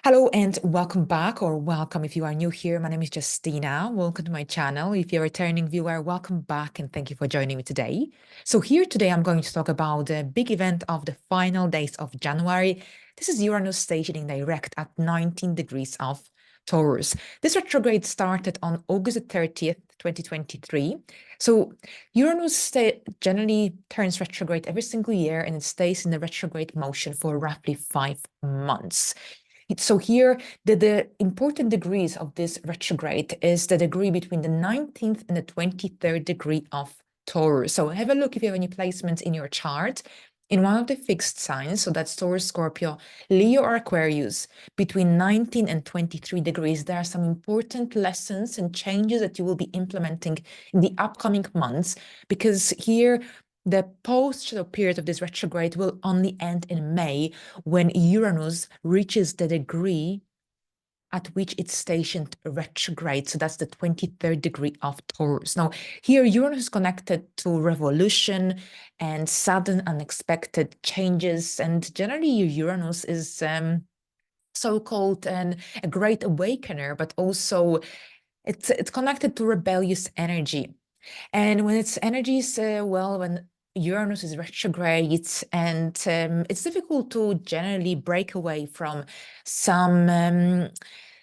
Hello and welcome back, or welcome if you are new here. My name is Justina. Welcome to my channel. If you're a returning viewer, welcome back and thank you for joining me today. So here today I'm going to talk about the big event of the final days of January. This is Uranus stationing direct at 19 degrees of Taurus. This retrograde started on August 30th, 2023. So Uranus generally turns retrograde every single year and it stays in the retrograde motion for roughly 5 months. So here, the important degrees of this retrograde is the degree between the 19th and the 23rd degree of Taurus. So have a look if you have any placements in your chart. In one of the fixed signs, so that's Taurus, Scorpio, Leo, or Aquarius, between 19 and 23 degrees, there are some important lessons and changes that you will be implementing in the upcoming months, because here the post-shadow period of this retrograde will only end in May when Uranus reaches the degree at which it's stationed retrograde. So that's the 23rd degree of Taurus. Now, here Uranus is connected to revolution and sudden unexpected changes. And generally, Uranus is so-called a great awakener, but also it's connected to rebellious energy. And when its energy is, when Uranus is retrograde, and it's difficult to generally break away from some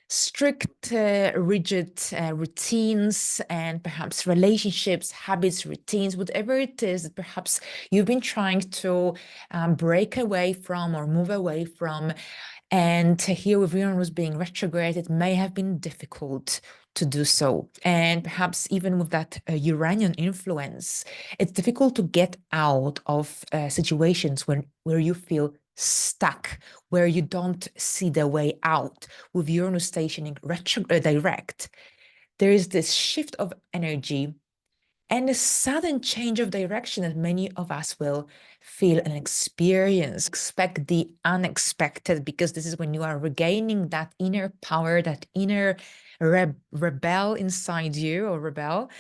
strict, rigid routines and perhaps relationships, habits, routines, whatever it is that perhaps you've been trying to break away from or move away from. And here with Uranus being retrograde, it may have been difficult to do so. And perhaps even with that Uranian influence, it's difficult to get out of situations where you feel stuck, where you don't see the way out. With Uranus stationing direct, there is this shift of energy and a sudden change of direction that many of us will feel and experience. Expect the unexpected, because this is when you are regaining that inner power, that inner rebel inside you, or rebel,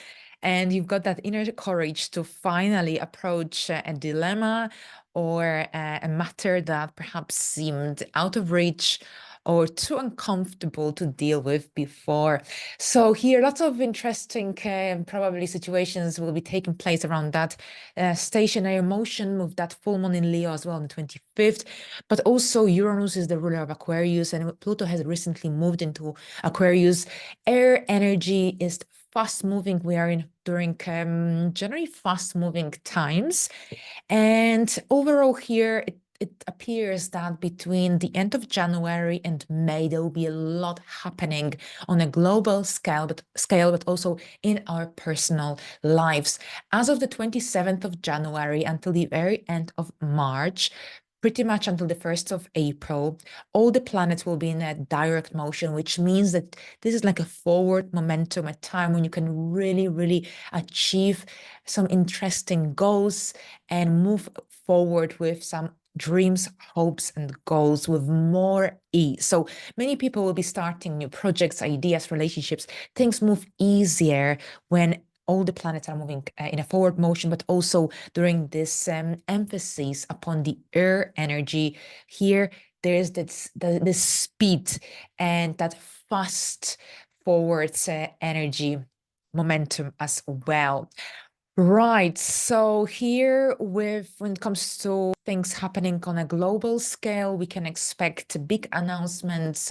and you've got that inner courage to finally approach a dilemma or a matter that perhaps seemed out of reach or too uncomfortable to deal with before. So here, lots of interesting probably situations will be taking place around that stationary motion with that full moon in Leo as well on the 25th. But also Uranus is the ruler of Aquarius, and Pluto has recently moved into Aquarius. Air energy is fast moving. We are during generally fast moving times. And overall here, it appears that between the end of January and May, there will be a lot happening on a global scale, but also in our personal lives. As of the 27th of January until the very end of March, pretty much until the 1st of April, all the planets will be in a direct motion, which means that this is like a forward momentum, a time when you can really, really achieve some interesting goals and move forward with some dreams, hopes, and goals with more ease. So many people will be starting new projects, ideas, relationships. Things move easier when all the planets are moving in a forward motion, but also during this emphasis upon the air energy. Here, there's this speed and that fast forward energy momentum as well. Right. So here when it comes to things happening on a global scale, we can expect big announcements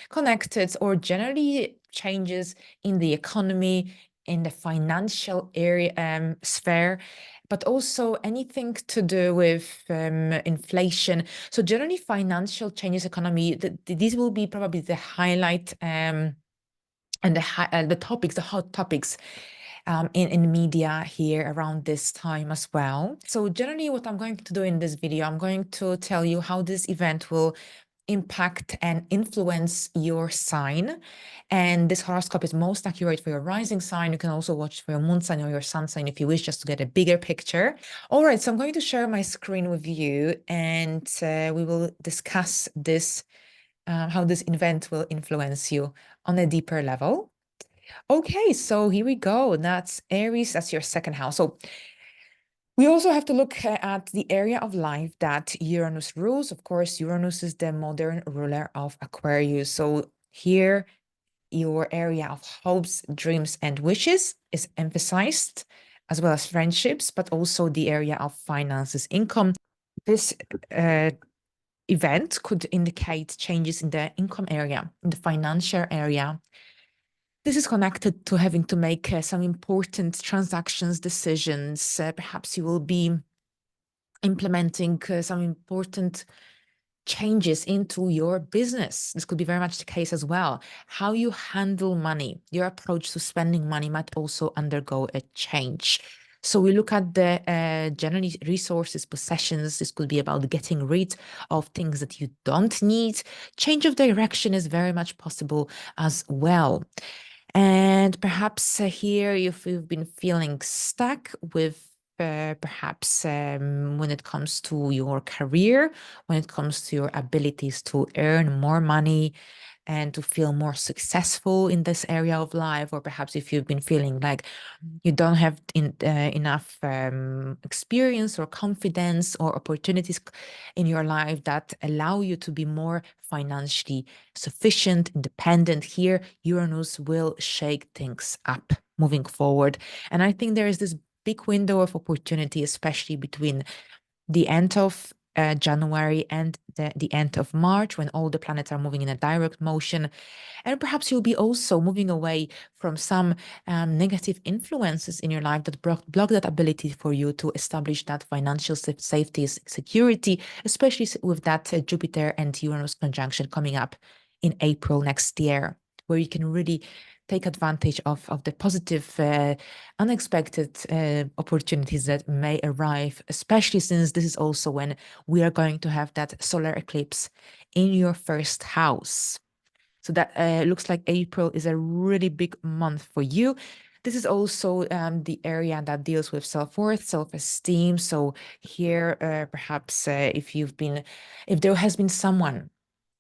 connected or generally changes in the economy, in the financial area sphere, but also anything to do with inflation. So generally financial changes, economy, these will be probably the highlight and the topics, the hot topics in media here around this time as well. So generally what I'm going to do in this video, I'm going to tell you how this event will impact and influence your sign. And this horoscope is most accurate for your rising sign. You can also watch for your moon sign or your sun sign if you wish, just to get a bigger picture. All right, so I'm going to share my screen with you, and we will discuss this, how this event will influence you on a deeper level. Okay, so here we go. That's Aries, that's your second house. So We also have to look at the area of life that Uranus rules. Of course, Uranus is the modern ruler of Aquarius. So here, your area of hopes, dreams, and wishes is emphasized, as well as friendships, but also the area of finances, income. This event could indicate changes in the income area, in the financial area. This is connected to having to make some important transactions, decisions. Perhaps you will be implementing some important changes into your business. This could be very much the case as well. How you handle money, your approach to spending money might also undergo a change. So we look at the generally resources, possessions. This could be about getting rid of things that you don't need. Change of direction is very much possible as well. And perhaps here, if you've been feeling stuck with perhaps when it comes to your career, when it comes to your abilities to earn more money and to feel more successful in this area of life, or perhaps if you've been feeling like you don't have enough experience or confidence or opportunities in your life that allow you to be more financially sufficient, independent, here Uranus will shake things up moving forward. And I think there is this big window of opportunity, especially between the end of January and the end of March, when all the planets are moving in a direct motion. And perhaps you'll be also moving away from some negative influences in your life that block that ability for you to establish that financial safety, security, especially with that Jupiter and Uranus conjunction coming up in April next year, where you can really take advantage of the positive, unexpected opportunities that may arrive, especially since this is also when we are going to have that solar eclipse in your first house. So that looks like April is a really big month for you. This is also the area that deals with self-worth, self-esteem. So here, perhaps if there has been someone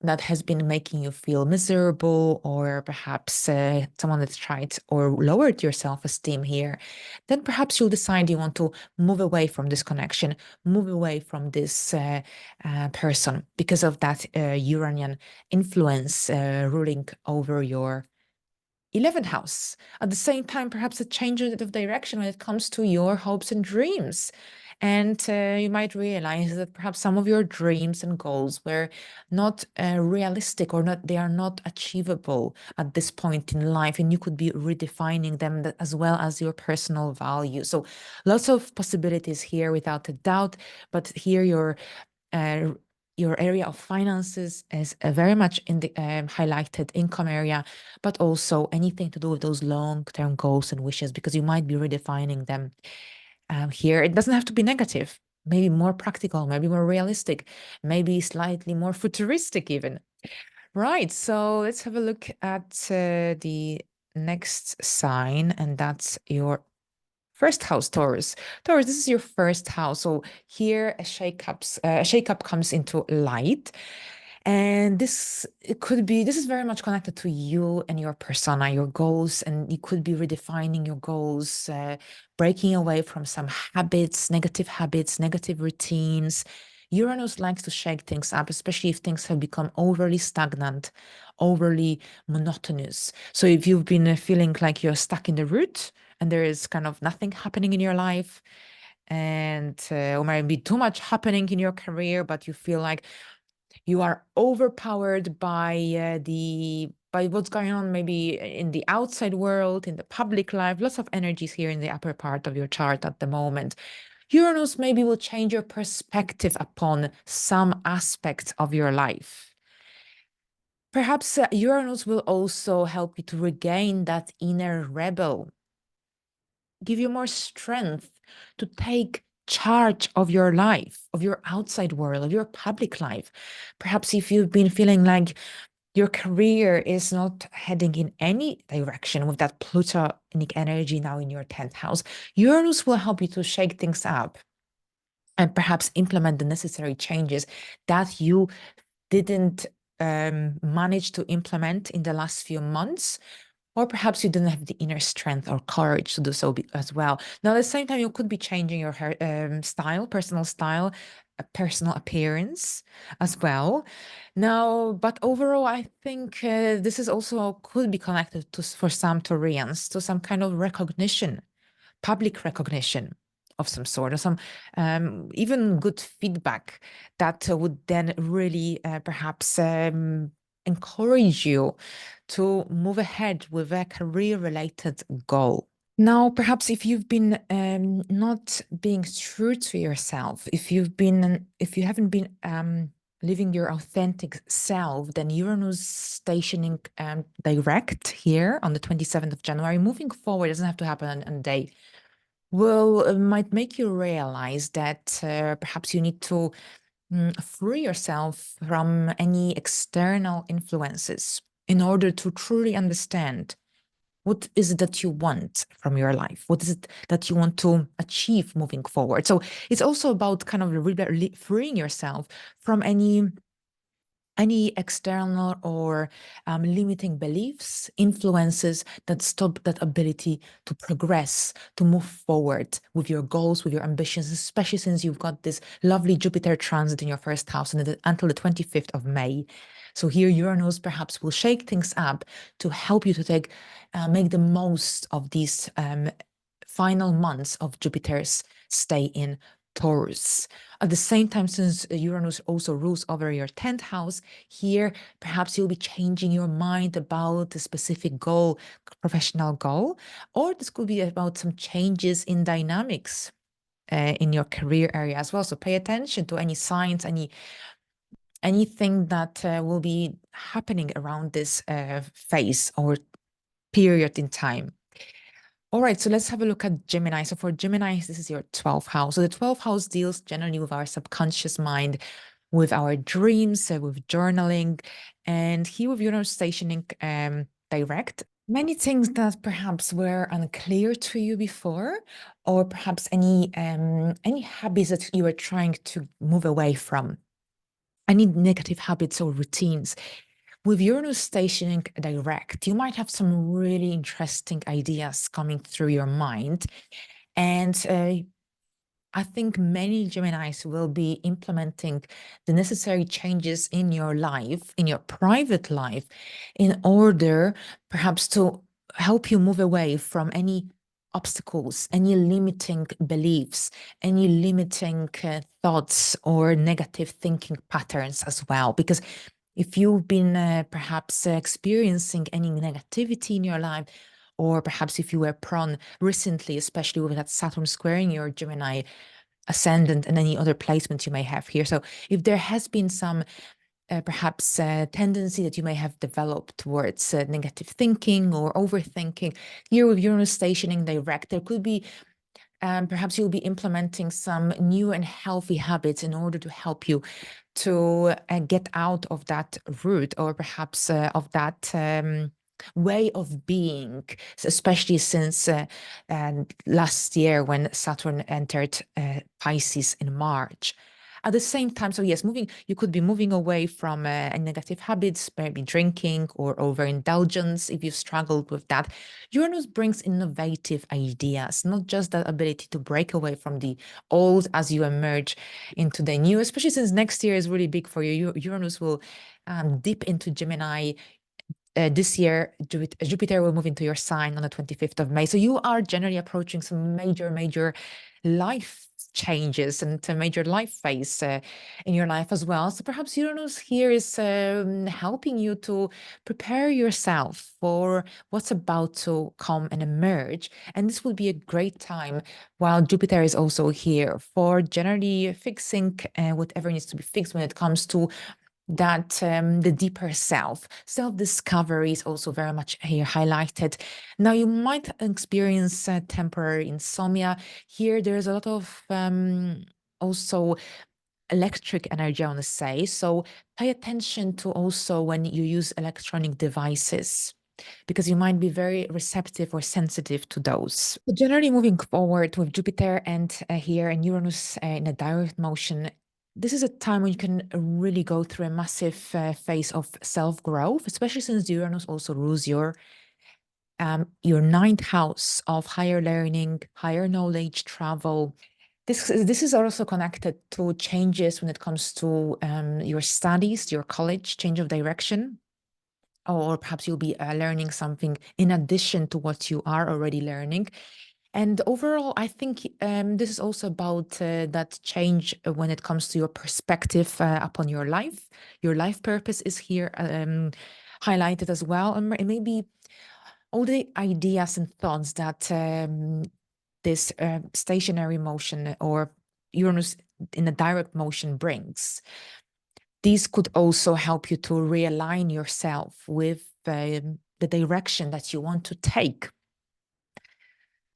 that has been making you feel miserable, or perhaps someone that's tried or lowered your self-esteem here, then perhaps you'll decide you want to move away from this connection, move away from this person because of that Uranian influence ruling over your 11th house. At the same time, perhaps a change of direction when it comes to your hopes and dreams. And you might realize that perhaps some of your dreams and goals were not realistic, or they are not achievable at this point in life, and you could be redefining them as well as your personal value. So lots of possibilities here without a doubt, but here your area of finances is very much in the highlighted income area, but also anything to do with those long-term goals and wishes, because you might be redefining them. Here, it doesn't have to be negative, maybe more practical, maybe more realistic, maybe slightly more futuristic even. Right, so let's have a look at the next sign, and that's your first house, Taurus. Taurus, this is your first house. So here a shake-up comes into light. And this is very much connected to you and your persona, your goals, and you could be redefining your goals, breaking away from some habits, negative routines. Uranus likes to shake things up, especially if things have become overly stagnant, overly monotonous. So if you've been feeling like you're stuck in the rut and there is kind of nothing happening in your life, and or maybe too much happening in your career, but you feel like you are overpowered by what's going on maybe in the outside world, in the public life, lots of energies here in the upper part of your chart at the moment. Uranus maybe will change your perspective upon some aspects of your life. Perhaps Uranus will also help you to regain that inner rebel, give you more strength to take charge of your life, of your outside world, of your public life. Perhaps if you've been feeling like your career is not heading in any direction with that Plutonic energy now in your 10th house, Uranus will help you to shake things up and perhaps implement the necessary changes that you didn't manage to implement in the last few months. or perhaps you didn't have the inner strength or courage to do so as well. Now, at the same time, you could be changing your hair personal style, personal appearance as well. Now, but overall, I think this is also could be connected to, for some Taurians, to some kind of recognition, public recognition of some sort, or some even good feedback that would then really perhaps encourage you to move ahead with a career-related goal. Now, perhaps if you've been not being true to yourself, if you haven't been living your authentic self, then Uranus stationing direct here on the 27th of January, moving forward, doesn't have to happen on a day, will might make you realize that perhaps you need to free yourself from any external influences in order to truly understand what is it that you want from your life? What is it that you want to achieve moving forward? So it's also about kind of really freeing yourself from any external or limiting beliefs, influences that stop that ability to progress, to move forward with your goals, with your ambitions, especially since you've got this lovely Jupiter transit in your first house until the 25th of May. So here Uranus perhaps will shake things up to help you to make the most of these final months of Jupiter's stay in Taurus. At the same time, since Uranus also rules over your 10th house, here perhaps you'll be changing your mind about a specific goal, professional goal, or this could be about some changes in dynamics in your career area as well. So pay attention to any signs, anything that will be happening around this phase or period in time. All right, so let's have a look at Gemini. So for Gemini, this is your 12th house. So the 12th house deals generally with our subconscious mind, with our dreams, with journaling, and here with Uranus stationing direct. Many things that perhaps were unclear to you before, or perhaps any habits that you were trying to move away from, any negative habits or routines. With Uranus stationing direct, you might have some really interesting ideas coming through your mind. And I think many Geminis will be implementing the necessary changes in your life, in your private life, in order perhaps to help you move away from any obstacles, any limiting beliefs, any limiting thoughts or negative thinking patterns as well. Because if you've been perhaps experiencing any negativity in your life, or perhaps if you were prone recently, especially with that Saturn squaring your Gemini ascendant and any other placements you may have here. So if there has been some perhaps tendency that you may have developed towards negative thinking or overthinking, here with Uranus stationing direct, there could be perhaps you'll be implementing some new and healthy habits in order to help you to get out of that route, or perhaps of that way of being, especially since last year when Saturn entered Pisces in March. At the same time, so yes, you could be moving away from negative habits, maybe drinking or overindulgence if you've struggled with that. Uranus brings innovative ideas, not just that ability to break away from the old as you emerge into the new, especially since next year is really big for you. Uranus will dip into Gemini. This year, Jupiter will move into your sign on the 25th of May. So you are generally approaching some major life changes and a major life phase in your life as well. So perhaps Uranus here is helping you to prepare yourself for what's about to come and emerge. And this will be a great time while Jupiter is also here for generally fixing whatever needs to be fixed when it comes to that the deeper self-discovery is also very much here highlighted. Now, you might experience temporary insomnia. Here, there's a lot of also electric energy, I want to say. So pay attention to also when you use electronic devices, because you might be very receptive or sensitive to those. So generally, moving forward with Jupiter and here and Uranus in a direct motion, this is a time when you can really go through a massive phase of self-growth, especially since Uranus also rules your your ninth house of higher learning, higher knowledge, travel. This is also connected to changes when it comes to your studies, your college, change of direction, or perhaps you'll be learning something in addition to what you are already learning. And overall, I think this is also about that change when it comes to your perspective upon your life. Your life purpose is here highlighted as well. And maybe all the ideas and thoughts that this stationary motion or Uranus in a direct motion brings. These could also help you to realign yourself with the direction that you want to take.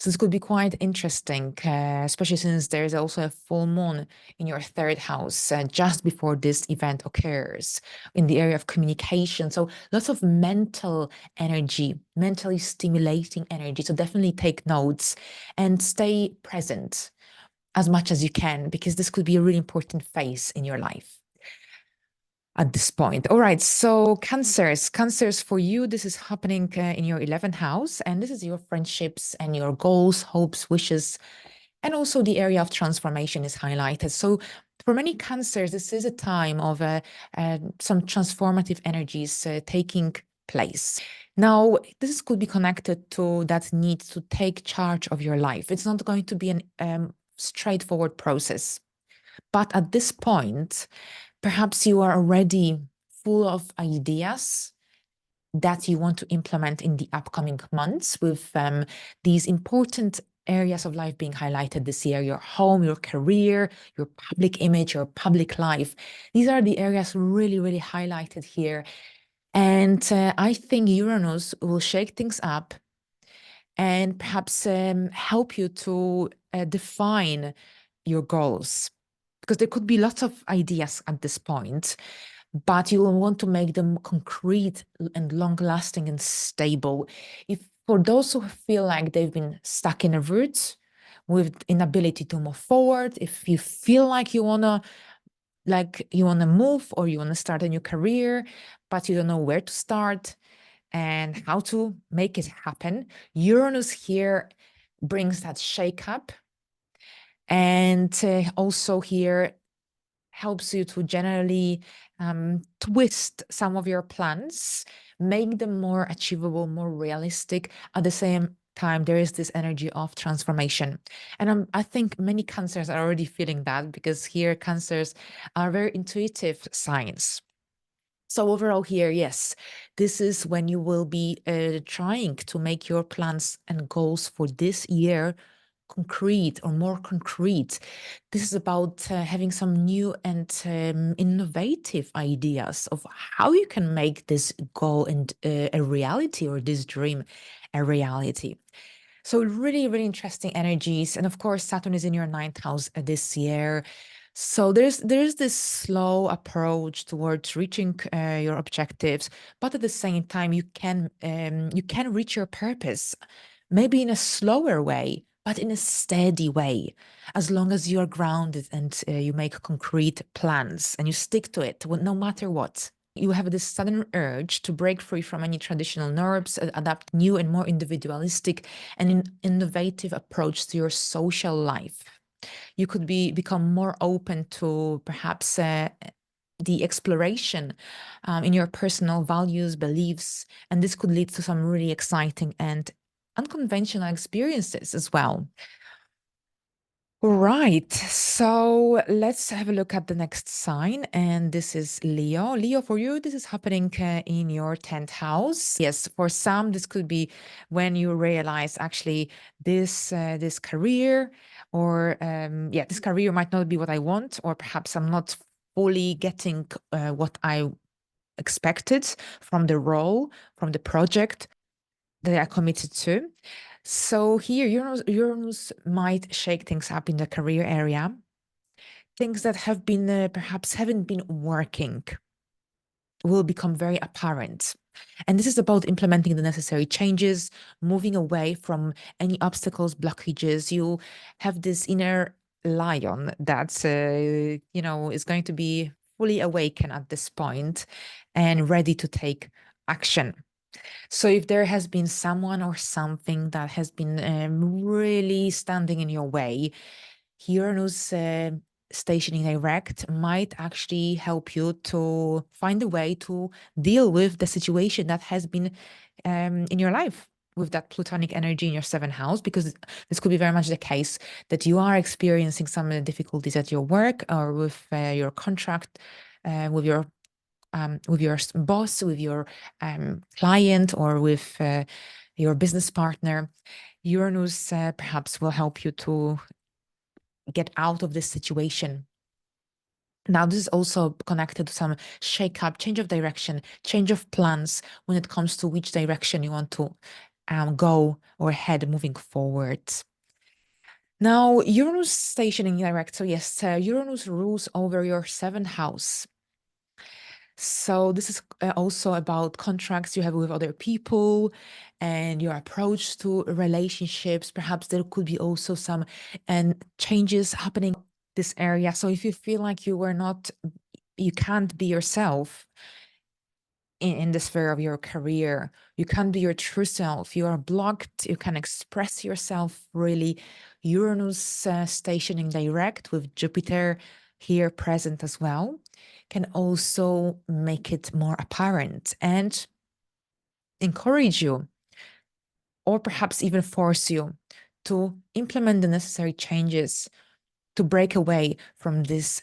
So this could be quite interesting, especially since there's also a full moon in your third house just before this event occurs in the area of communication. So lots of mental energy, mentally stimulating energy. So definitely take notes and stay present as much as you can, because this could be a really important phase in your life at this point. All right, so Cancers for you, this is happening in your 11th house, and this is your friendships and your goals, hopes, wishes, and also the area of transformation is highlighted. So for many Cancers, this is a time of some transformative energies taking place. Now, this could be connected to that need to take charge of your life. It's not going to be an straightforward process. But at this point, perhaps you are already full of ideas that you want to implement in the upcoming months with these important areas of life being highlighted this year: your home, your career, your public image, your public life. These are the areas really, really highlighted here. And I think Uranus will shake things up and perhaps help you to define your goals, because there could be lots of ideas at this point, but you will want to make them concrete and long-lasting and stable. If for those who feel like they've been stuck in a rut with inability to move forward, if you feel like you wanna move or you wanna start a new career, but you don't know where to start and how to make it happen, Uranus here brings that shake up, and also here helps you to generally twist some of your plans, make them more achievable, more realistic. At the same time, there is this energy of transformation. And I think many Cancers are already feeling that, because here Cancers are very intuitive signs. So overall here, yes, this is when you will be trying to make your plans and goals for this year concrete or more concrete. This is about having some new and innovative ideas of how you can make this goal and a reality, or this dream a reality. So really, really interesting energies. And of course, Saturn is in your ninth house this year. So there's this slow approach towards reaching your objectives, but at the same time, you can reach your purpose, maybe in a slower way, but in a steady way, as long as you are grounded and you make concrete plans and you stick to it, no matter what. You have this sudden urge to break free from any traditional norms, adapt new and more individualistic and innovative approach to your social life. You could become more open to perhaps the exploration in your personal values, beliefs, and this could lead to some really exciting and unconventional experiences as well. Right, so let's have a look at the next sign, and this is Leo. Leo, for you, this is happening in your 10th house. Yes, for some, this could be when you realize actually this career, or this career might not be what I want, or perhaps I'm not fully getting what I expected from the role, from the project that I committed to. So here, Uranus might shake things up in the career area. Things that have been perhaps haven't been working will become very apparent. And this is about implementing the necessary changes, moving away from any obstacles, blockages. You have this inner lion that, is going to be fully awakened at this point and ready to take action. So if there has been someone or something that has been really standing in your way, Uranus stationing direct might actually help you to find a way to deal with the situation that has been in your life with that Plutonic energy in your seventh house, because this could be very much the case that you are experiencing some difficulties at your work or with your contract, with your boss, with your client, or with your business partner. Uranus perhaps will help you to get out of this situation. Now, this is also connected to some shake-up, change of direction, change of plans when it comes to which direction you want to go or head moving forward. Now, Uranus stationing direct. So yes, Uranus rules over your seventh house. So this is also about contracts you have with other people and your approach to relationships. Perhaps there could be also some changes happening in this area. So if you feel like you can't be yourself in the sphere of your career, you can't be your true self, you are blocked, you can express yourself really. Uranus stationing direct with Jupiter here present as well can also make it more apparent and encourage you, or perhaps even force you to implement the necessary changes to break away from this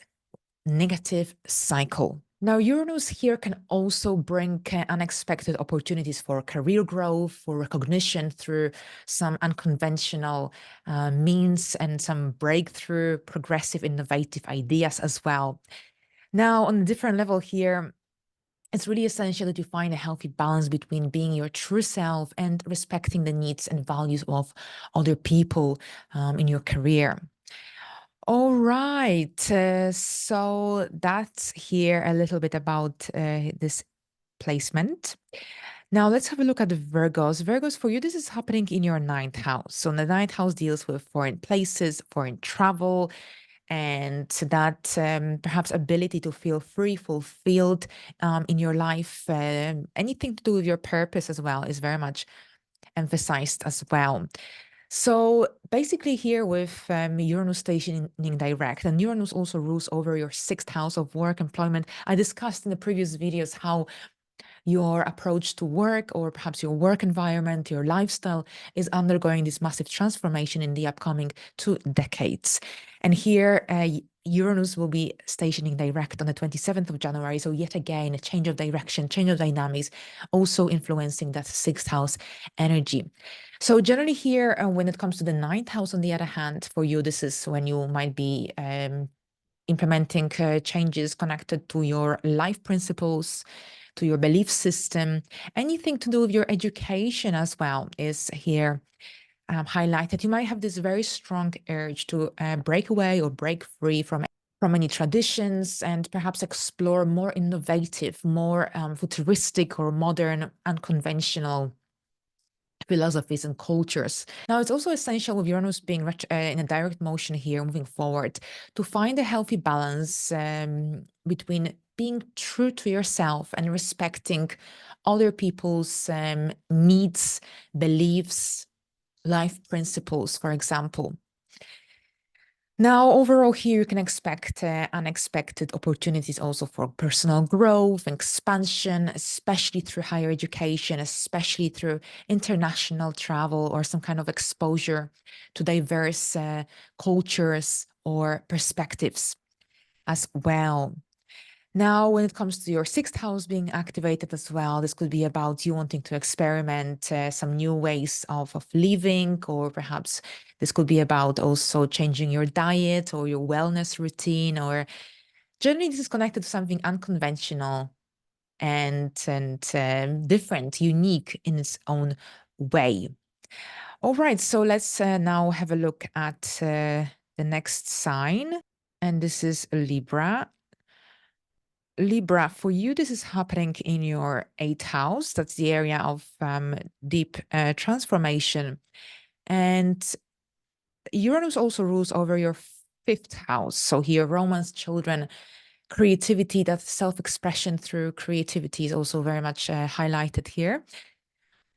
negative cycle. Now, Uranus here can also bring unexpected opportunities for career growth, for recognition through some unconventional means, and some breakthrough, progressive, innovative ideas as well. Now, on a different level here, it's really essential that you find a healthy balance between being your true self and respecting the needs and values of other people in your career. All right, so that's here a little bit about this placement. Now let's have a look at the Virgos. Virgos, for you, this is happening in your ninth house. So the ninth house deals with foreign places, foreign travel, and that perhaps ability to feel free, fulfilled in your life. Anything to do with your purpose as well is very much emphasized as well. So basically here with Uranus stationing direct, and Uranus also rules over your sixth house of work, employment. I discussed in the previous videos how your approach to work, or perhaps your work environment, your lifestyle, is undergoing this massive transformation in the upcoming 2 decades. And here, Uranus will be stationing direct on the 27th of January. So yet again, a change of direction, change of dynamics, also influencing that sixth house energy. So generally here, when it comes to the ninth house, on the other hand, for you, this is when you might be implementing changes connected to your life principles, to your belief system. Anything to do with your education as well is here highlighted. You might have this very strong urge to break away or break free from any traditions, and perhaps explore more innovative, more futuristic or modern, unconventional philosophies and cultures. Now, it's also essential with Uranus being in a direct motion here moving forward to find a healthy balance between being true to yourself and respecting other people's needs, beliefs, life principles, for example. Now, overall here, you can expect unexpected opportunities also for personal growth, expansion, especially through higher education, especially through international travel or some kind of exposure to diverse cultures or perspectives as well. Now, when it comes to your sixth house being activated as well, this could be about you wanting to experiment some new ways of living, or perhaps this could be about also changing your diet or your wellness routine, or generally this is connected to something unconventional and different, unique in its own way. All right, so let's now have a look at the next sign, and this is Libra. Libra, for you, this is happening in your eighth house. That's the area of deep transformation. And Uranus also rules over your fifth house. So here, romance, children, creativity, that self-expression through creativity is also very much highlighted here.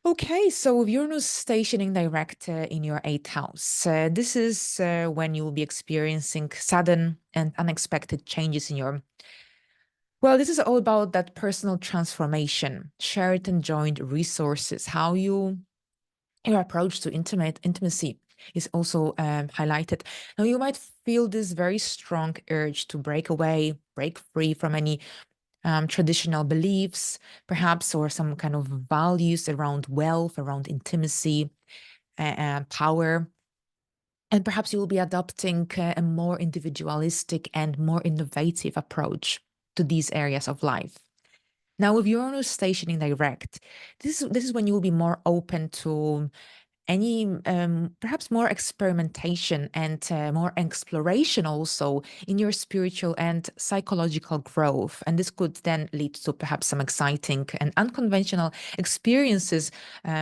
Okay, so with Uranus stationing direct in your eighth house, this is when you will be experiencing sudden and unexpected changes in your. Well, this is all about that personal transformation, shared and joined resources, how your approach to intimacy is also highlighted. Now, you might feel this very strong urge to break away, break free from any traditional beliefs, perhaps, or some kind of values around wealth, around intimacy, power. And perhaps you will be adopting a more individualistic and more innovative approach to these areas of life. Now, with Uranus stationing direct, this is when you will be more open to any perhaps more experimentation and more exploration also in your spiritual and psychological growth. And this could then lead to perhaps some exciting and unconventional experiences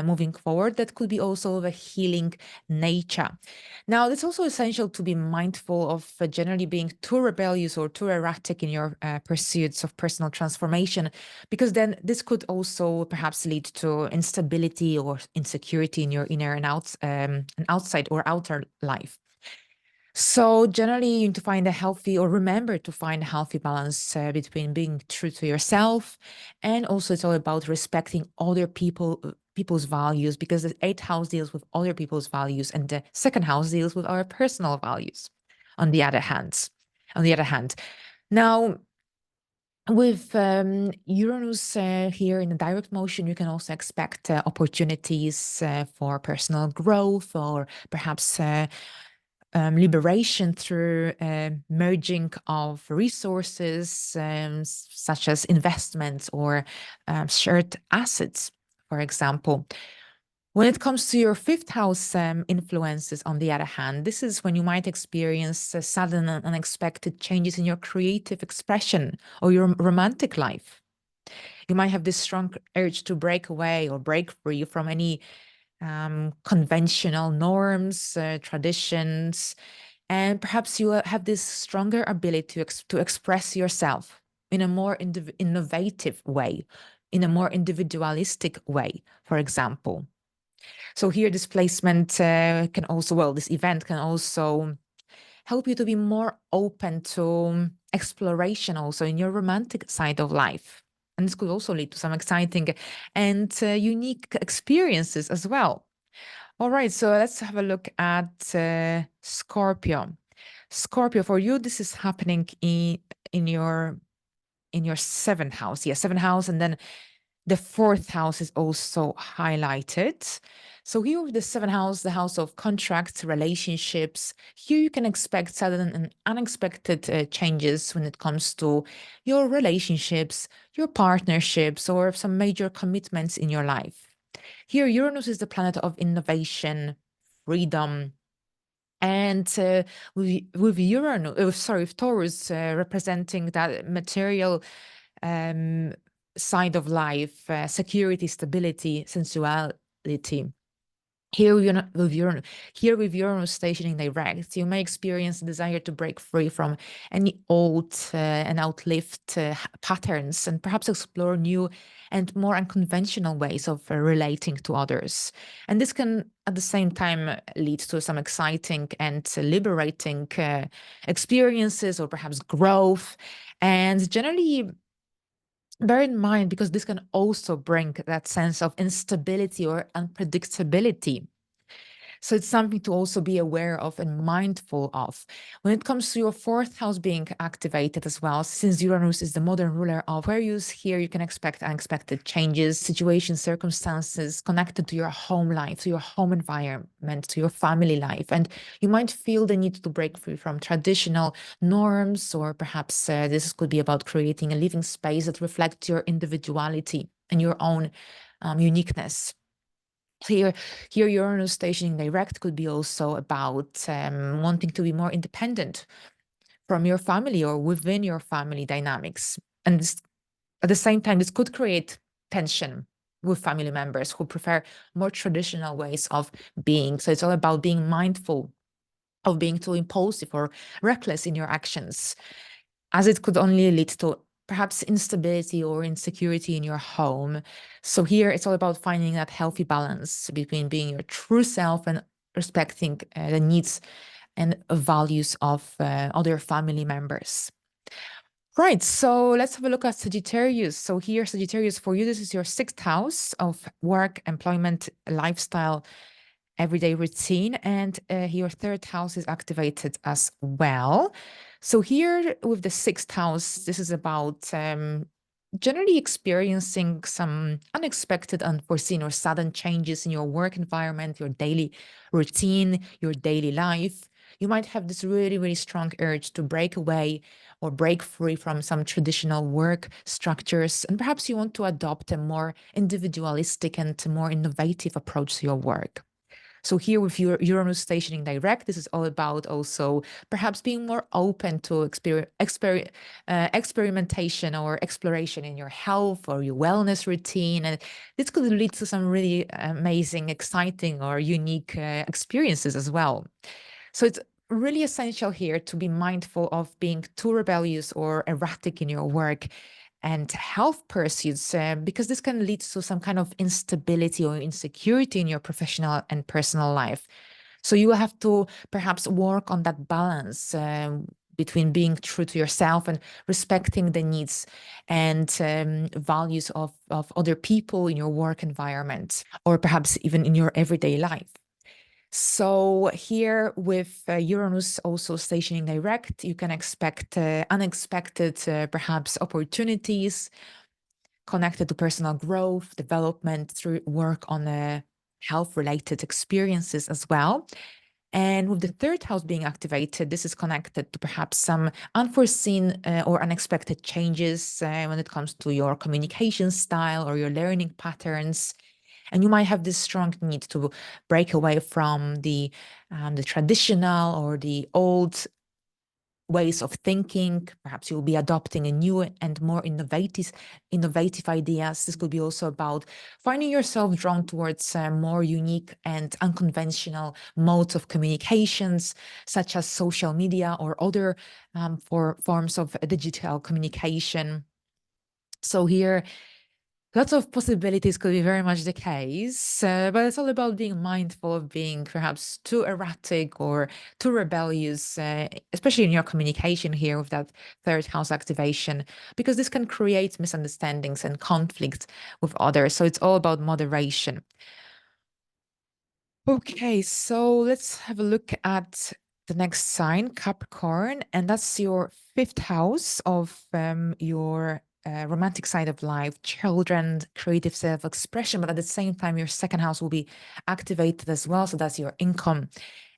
moving forward that could be also of a healing nature. Now, it's also essential to be mindful of generally being too rebellious or too erratic in your pursuits of personal transformation, because then this could also perhaps lead to instability or insecurity in your inner and outside or outer life. So generally, you need to find a healthy, or remember to find a healthy balance between being true to yourself, and also it's all about respecting other people's values, because the eighth house deals with other people's values, and the second house deals with our personal values. On the other hand, now with Uranus here in the direct motion, you can also expect opportunities for personal growth, or perhaps liberation through merging of resources, such as investments or shared assets, for example. When it comes to your fifth house influences, on the other hand, this is when you might experience sudden and unexpected changes in your creative expression or your romantic life. You might have this strong urge to break away or break free from any conventional norms, traditions, and perhaps you have this stronger ability to express yourself in a more innovative way, in a more individualistic way, for example. So here, this placement can also, well, this event can also help you to be more open to exploration also in your romantic side of life. And this could also lead to some exciting and unique experiences as well. All right, so let's have a look at Scorpio. Scorpio, for you, this is happening in your seventh house. Yeah, seventh house, and then the fourth house is also highlighted. So here with the seventh house, the house of contracts, relationships, here you can expect sudden and unexpected changes when it comes to your relationships, your partnerships, or some major commitments in your life. Here, Uranus is the planet of innovation, freedom, and with Uranus, sorry, with Taurus representing that material side of life, security, stability, sensuality. Here with Uranus stationing direct, you may experience a desire to break free from any old and outlived patterns, and perhaps explore new and more unconventional ways of relating to others. And this can, at the same time, lead to some exciting and liberating experiences, or perhaps growth. And generally, bear in mind, because this can also bring that sense of instability or unpredictability. So it's something to also be aware of and mindful of. When it comes to your fourth house being activated as well, since Uranus is the modern ruler of Aquarius, here you can expect unexpected changes, situations, circumstances connected to your home life, to your home environment, to your family life. And you might feel the need to break free from traditional norms, or perhaps this could be about creating a living space that reflects your individuality and your own uniqueness. Here, Uranus stationing direct could be also about wanting to be more independent from your family or within your family dynamics. And at the same time, this could create tension with family members who prefer more traditional ways of being. So it's all about being mindful of being too impulsive or reckless in your actions, as it could only lead to perhaps instability or insecurity in your home. So here it's all about finding that healthy balance between being your true self and respecting the needs and values of other family members. Right, so let's have a look at Sagittarius. So here, Sagittarius, for you, this is your 6th house of work, employment, lifestyle, everyday routine, and your 3rd house is activated as well. So here with the 6th house, this is about generally experiencing some unexpected, unforeseen, or sudden changes in your work environment, your daily routine, your daily life. You might have this really, really strong urge to break away or break free from some traditional work structures. And perhaps you want to adopt a more individualistic and more innovative approach to your work. So here with your Uranus stationing direct, this is all about also perhaps being more open to experimentation or exploration in your health or your wellness routine. And this could lead to some really amazing, exciting or unique experiences as well. So it's really essential here to be mindful of being too rebellious or erratic in your work and health pursuits, because this can lead to some kind of instability or insecurity in your professional and personal life. So you will have to perhaps work on that balance between being true to yourself and respecting the needs and values of other people in your work environment, or perhaps even in your everyday life. So here with Uranus also stationing direct, you can expect unexpected, perhaps opportunities connected to personal growth, development through work on health-related experiences as well. And with the 3rd house being activated, this is connected to perhaps some unforeseen or unexpected changes when it comes to your communication style or your learning patterns. And you might have this strong need to break away from the traditional or the old ways of thinking. Perhaps you'll be adopting a new and more innovative ideas. This could be also about finding yourself drawn towards more unique and unconventional modes of communications, such as social media or other forms of digital communication. So here, lots of possibilities could be very much the case, but it's all about being mindful of being perhaps too erratic or too rebellious, especially in your communication here with that 3rd house activation, because this can create misunderstandings and conflict with others. So it's all about moderation. Okay, so let's have a look at the next sign, Capricorn, and that's your 5th house of your romantic side of life, children, creative self-expression, but at the same time, your 2nd house will be activated as well. So that's your income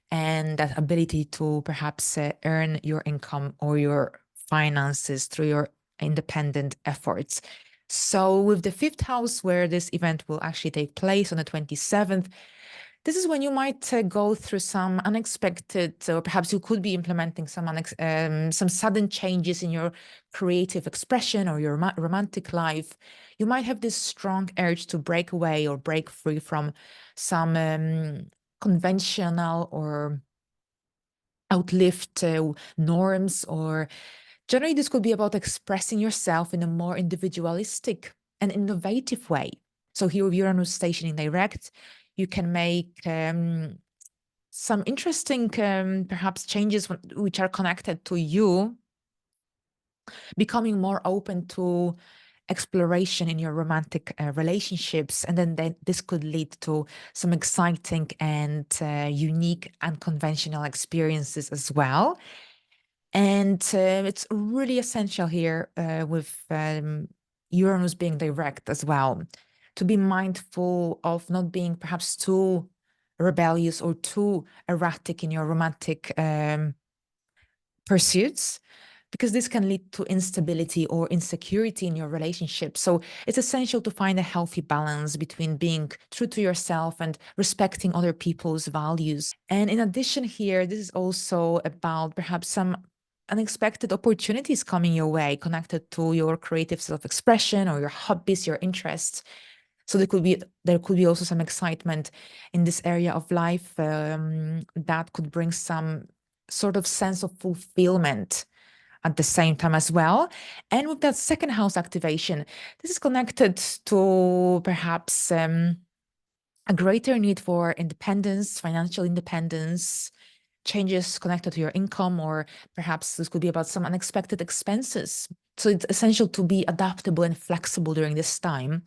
and that ability to perhaps earn your income or your finances through your independent efforts. So with the 5th house, where this event will actually take place on the 27th, this is when you might go through some unexpected, or perhaps you could be implementing some sudden changes in your creative expression or your romantic life. You might have this strong urge to break away or break free from some conventional or outlived norms, or generally this could be about expressing yourself in a more individualistic and innovative way. So here with Uranus stationing direct, you can make some interesting perhaps changes which are connected to you becoming more open to exploration in your romantic relationships. And then this could lead to some exciting and unique and conventional experiences as well. And it's really essential here with Uranus being direct as well, to be mindful of not being perhaps too rebellious or too erratic in your romantic pursuits, because this can lead to instability or insecurity in your relationship. So it's essential to find a healthy balance between being true to yourself and respecting other people's values. And in addition here, this is also about perhaps some unexpected opportunities coming your way connected to your creative self-expression or your hobbies, your interests. So there could be also some excitement in this area of life that could bring some sort of sense of fulfillment at the same time as well. And with that second house activation, this is connected to perhaps a greater need for independence, financial independence, changes connected to your income, or perhaps this could be about some unexpected expenses. So it's essential to be adaptable and flexible during this time.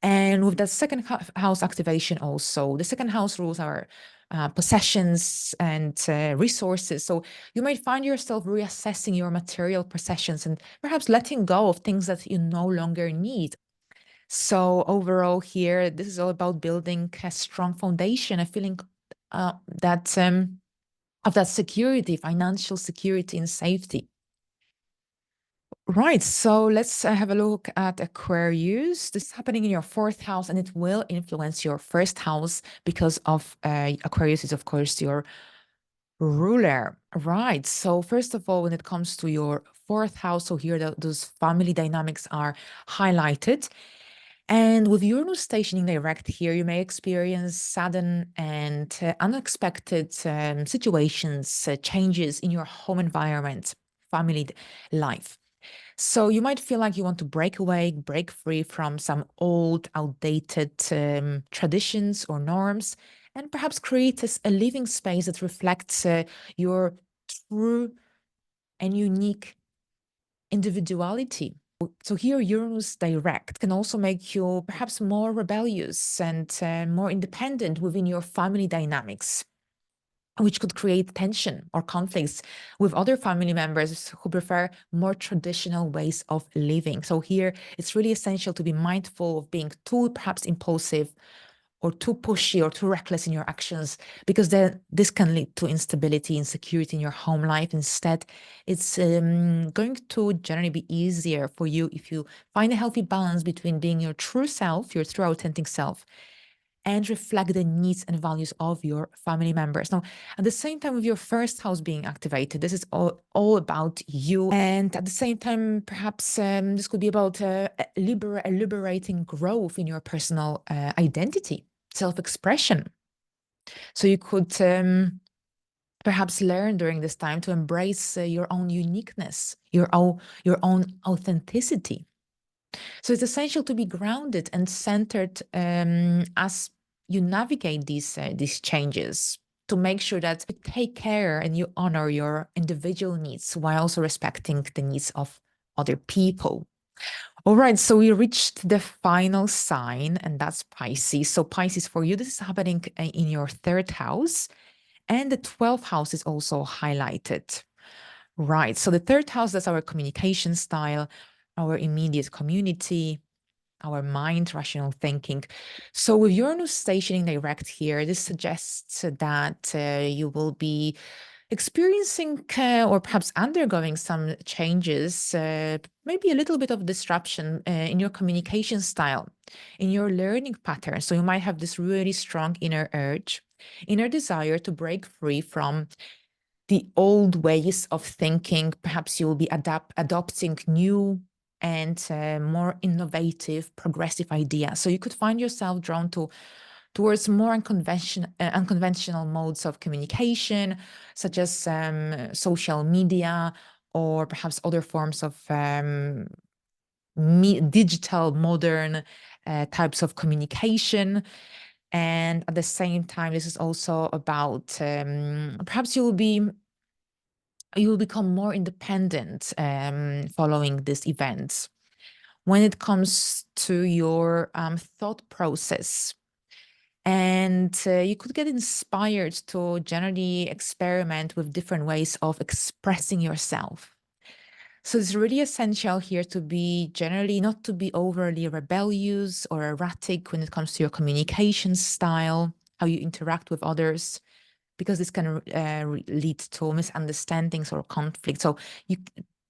And with that second house activation also, the second house rules are possessions and resources. So you might find yourself reassessing your material possessions and perhaps letting go of things that you no longer need. So overall here, this is all about building a strong foundation, a feeling that of that security, financial security and safety. Right, so let's have a look at Aquarius. This is happening in your fourth house, and it will influence your first house because of Aquarius is, of course, your ruler. Right, so first of all, when it comes to your fourth house, so here those family dynamics are highlighted. And with Uranus stationing direct here, you may experience sudden and unexpected situations, changes in your home environment, family life. So you might feel like you want to break away, break free from some old, outdated traditions or norms, and perhaps create a living space that reflects your true and unique individuality. So here, Uranus direct can also make you perhaps more rebellious and more independent within your family dynamics, which could create tension or conflicts with other family members who prefer more traditional ways of living. So here, it's really essential to be mindful of being too perhaps impulsive or too pushy or too reckless in your actions, because then this can lead to instability, insecurity in your home life. Instead, it's going to generally be easier for you if you find a healthy balance between being your true self, your true authentic self, and reflect the needs and values of your family members. Now, at the same time, with your first house being activated, this is all about you. And at the same time, perhaps this could be about liberating growth in your personal identity, self-expression. So you could perhaps learn during this time to embrace your own uniqueness, your own authenticity. So it's essential to be grounded and centered as you navigate these changes, to make sure that you take care and you honor your individual needs while also respecting the needs of other people. All right, so we reached the final sign, and that's Pisces. So Pisces, for you, this is happening in your third house, and the 12th house is also highlighted. Right, so the third house, that's our communication style, our immediate community, our mind, rational thinking. So with Uranus stationing direct here, this suggests that you will be experiencing or perhaps undergoing some changes, maybe a little bit of disruption in your communication style, in your learning pattern. So you might have this really strong inner urge, inner desire to break free from the old ways of thinking. Perhaps you will be adopting new and more innovative, progressive ideas. So you could find yourself drawn towards more unconventional modes of communication, such as social media or perhaps other forms of digital, modern types of communication. And at the same time, this is also about perhaps you will become more independent following these events. When it comes to your thought process, and you could get inspired to generally experiment with different ways of expressing yourself. So it's really essential here to be generally not to be overly rebellious or erratic when it comes to your communication style, how you interact with others, because this can lead to misunderstandings or conflict. So you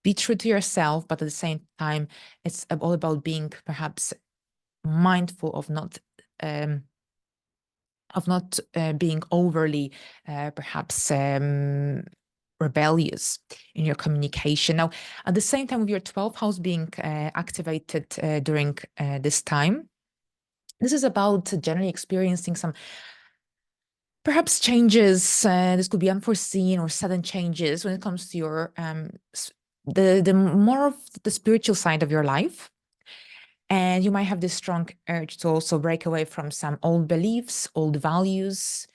be true to yourself, but at the same time, it's all about being perhaps mindful of not being overly perhaps rebellious in your communication. Now, at the same time, with your 12th house being activated during this time, this is about generally experiencing some perhaps changes. This could be unforeseen or sudden changes when it comes to your the more of the spiritual side of your life. And you might have this strong urge to also break away from some old beliefs, old values,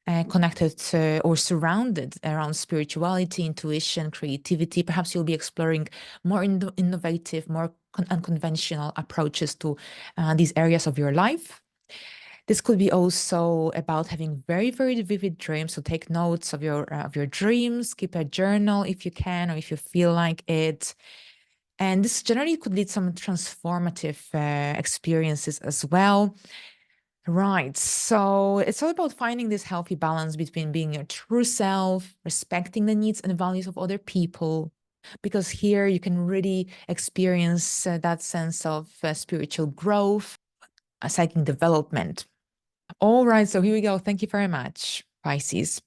connected to, or surrounded around spirituality, intuition, creativity. Perhaps you'll be exploring more innovative, more unconventional approaches to these areas of your life. This could be also about having very, very vivid dreams. So take notes of your dreams, keep a journal if you can, or if you feel like it. And this generally could lead some transformative experiences as well. Right. So it's all about finding this healthy balance between being your true self, respecting the needs and values of other people, because here you can really experience that sense of spiritual growth, psychic development. All right. So here we go. Thank you very much, Pisces.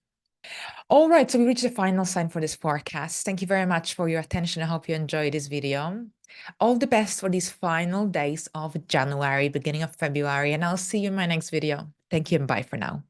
All right, so we reached the final sign for this forecast. Thank you very much for your attention. I hope you enjoyed this video. All the best for these final days of January, beginning of February, and I'll see you in my next video. Thank you and bye for now.